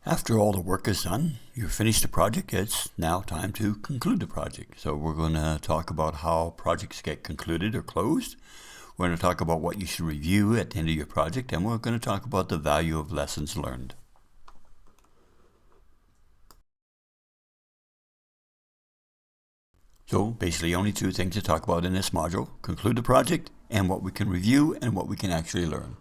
After all the work is done, you've finished the project, it's now time to conclude the project. So we're going to talk about how projects get concluded or closed. We're going to talk about what you should review at the end of your project, and we're going to talk about the value of lessons learned. So basically only two things to talk about in this module: conclude the project and what we can review and what we can actually learn.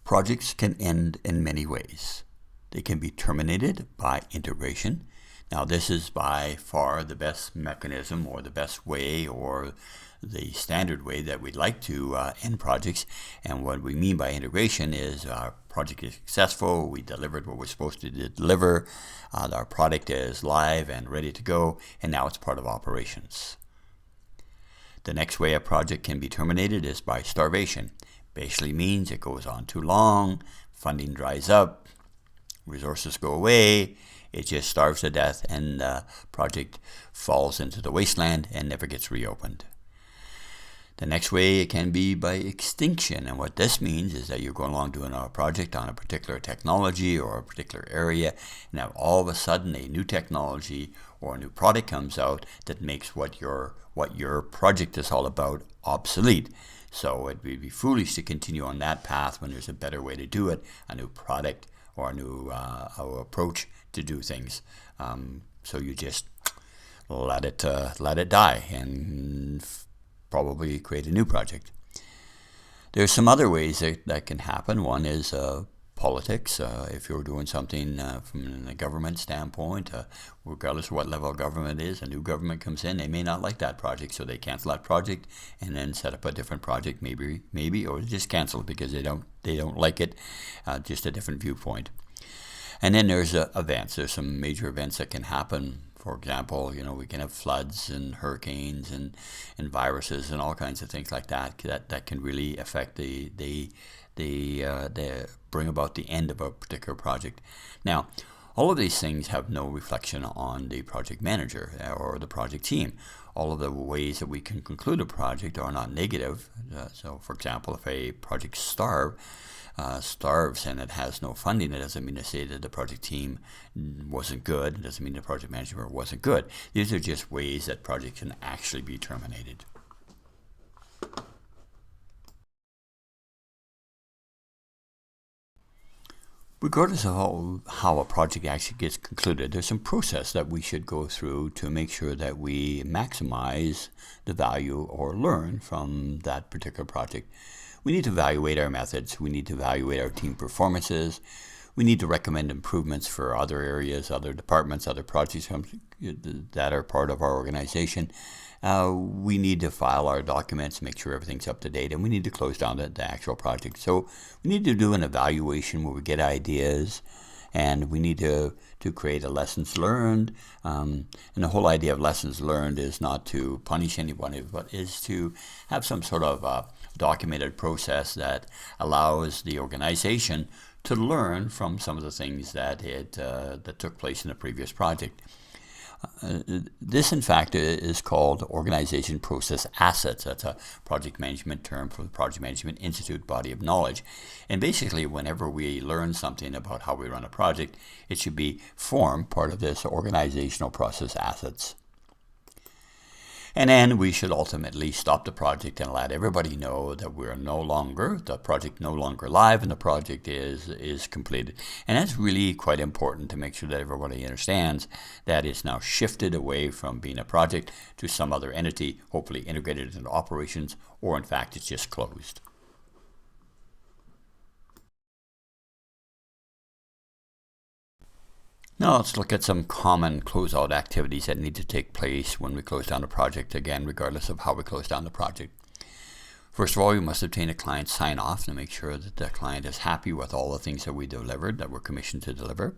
Projects can end in many ways. They can be terminated by integration. Now this is by far the best mechanism or the best way or the standard way that we'd like to end projects. And what we mean by integration is our project is successful, we delivered what we're supposed to deliver, our product is live and ready to go, and now it's part of operations. The next way a project can be terminated is by starvation. Basically means it goes on too long, funding dries up, resources go away, it just starves to death, and the project falls into the wasteland and never gets reopened. The next way it can be by extinction, and what this means is that you're going along doing a project on a particular technology or a particular area, and now all of a sudden a new technology or a new product comes out that makes what your project is all about obsolete. So it would be foolish to continue on that path when there's a better way to do it, a new product or a new approach to do things. So you just let it die and probably create a new project. There's some other ways that can happen. One is politics. If you're doing something from a government standpoint, regardless of what level of government it is, a new government comes in, they may not like that project, so they cancel that project and then set up a different project, maybe, or just cancel it because they don't like it, just a different viewpoint. And then there's events. There's some major events that can happen. For example, we can have floods and hurricanes and viruses and all kinds of things like that that can really affect the bring about the end of a particular project. Now, all of these things have no reflection on the project manager or the project team. All of the ways that we can conclude a project are not negative. So, for example, if a project starves and it has no funding, it doesn't mean to say that the project team wasn't good. It doesn't mean the project manager wasn't good. These are just ways that projects can actually be terminated. Regardless of how a project actually gets concluded, there's some process that we should go through to make sure that we maximize the value or learn from that particular project. We need to evaluate our methods. We need to evaluate our team performances. We need to recommend improvements for other areas, other departments, other projects that are part of our organization. We need to file our documents, make sure everything's up to date, and we need to close down the actual project. So we need to do an evaluation where we get ideas, and we need to create a lessons learned. And the whole idea of lessons learned is not to punish anybody, but is to have some sort of documented process that allows the organization to learn from some of the things that took place in the previous project. This, in fact, is called Organization Process Assets. That's a project management term for the Project Management Institute body of knowledge. And basically, whenever we learn something about how we run a project, it should be part of this organizational process assets. And then we should ultimately stop the project and let everybody know that the project no longer live and the project is completed. And that's really quite important to make sure that everybody understands that it's now shifted away from being a project to some other entity, hopefully integrated into operations, or in fact it's just closed. Now let's look at some common closeout activities that need to take place when we close down a project, again, regardless of how we close down the project. First of all, we must obtain a client sign-off to make sure that the client is happy with all the things that we delivered, that we're commissioned to deliver.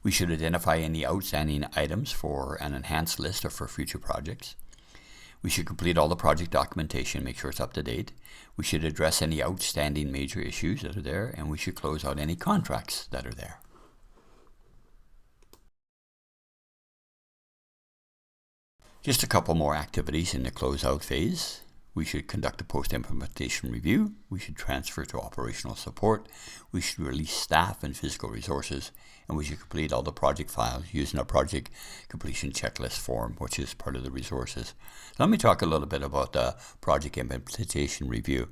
We should identify any outstanding items for an enhanced list or for future projects. We should complete all the project documentation, make sure it's up to date. We should address any outstanding major issues that are there, and we should close out any contracts that are there. Just a couple more activities in the closeout phase. We should conduct a post-implementation review. We should transfer to operational support. We should release staff and physical resources. And we should complete all the project files using a project completion checklist form, which is part of the resources. Let me talk a little bit about the project implementation review.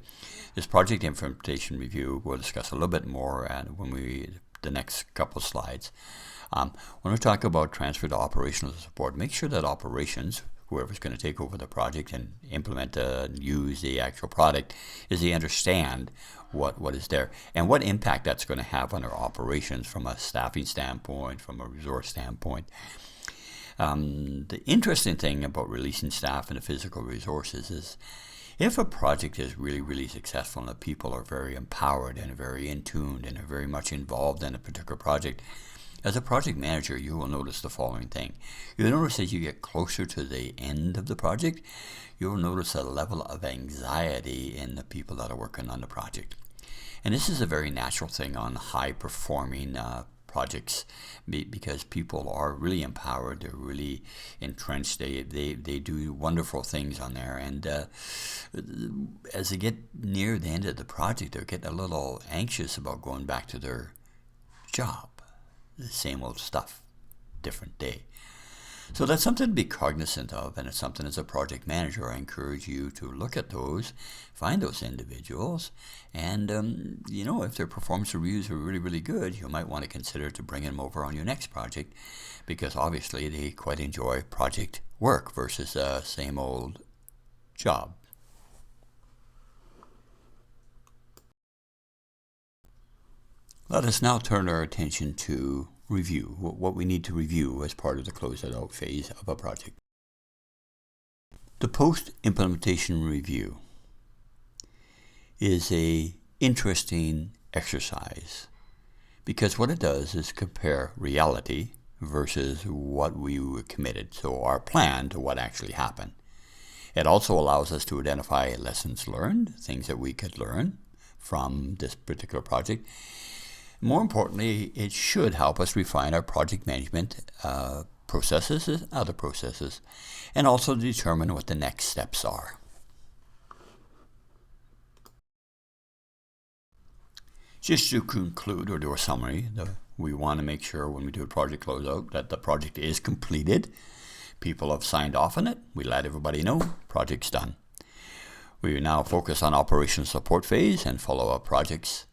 This project implementation review we'll discuss a little bit more when the next couple slides. When we talk about transfer to operational support, make sure that operations, whoever's going to take over the project and implement and use the actual product, is they understand what is there and what impact that's going to have on their operations from a staffing standpoint, from a resource standpoint. The interesting thing about releasing staff and the physical resources is if a project is really, really successful and the people are very empowered and very in tuned and are very much involved in a particular project, as a project manager, you will notice the following thing. You'll notice as you get closer to the end of the project, you'll notice a level of anxiety in the people that are working on the project. And this is a very natural thing on high-performing projects because people are really empowered, they're really entrenched, they do wonderful things on there. And as they get near the end of the project, they're getting a little anxious about going back to their job. The same old stuff, different day. So that's something to be cognizant of, and it's something as a project manager I encourage you to look at those, find those individuals, and if their performance reviews are really, really good, you might want to consider to bring them over on your next project, because obviously they quite enjoy project work versus the same old job. Let us now turn our attention to review, what we need to review as part of the closeout phase of a project. The post-implementation review is an interesting exercise because what it does is compare reality versus what we were committed, so our plan to what actually happened. It also allows us to identify lessons learned, things that we could learn from this particular project. More importantly, it should help us refine our project management processes and other processes, and also determine what the next steps are. Just to conclude or do a summary, we want to make sure when we do a project closeout that the project is completed. People have signed off on it. We let everybody know project's done. We now focus on operational support phase and follow-up projects.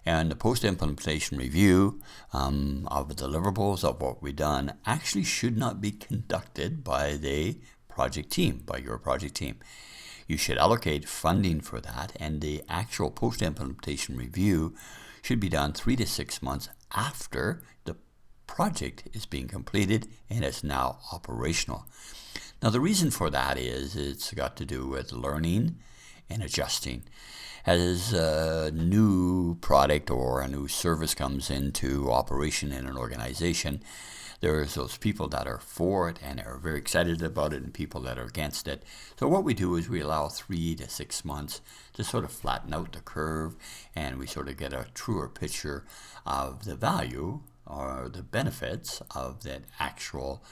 And the post-implementation review of the deliverables of what we've done actually should not be conducted by the project team, by your project team. You should allocate funding for that, and the actual post-implementation review should be done 3 to 6 months after the project is being completed and is now operational. Now, the reason for that is it's got to do with learning and adjusting. As a new product or a new service comes into operation in an organization, there's those people that are for it and are very excited about it and people that are against it. So what we do is we allow 3 to 6 months to sort of flatten out the curve, and we sort of get a truer picture of the value or the benefits of that actual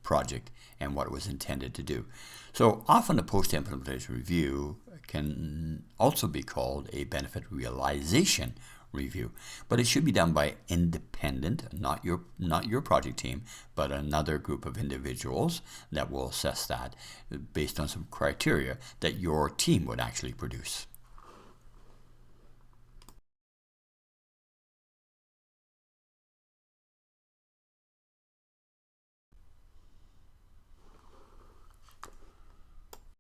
project and what it was intended to do. So often the post-implementation review can also be called a benefit realization review, but it should be done by independent, not your project team, but another group of individuals that will assess that based on some criteria that your team would actually produce.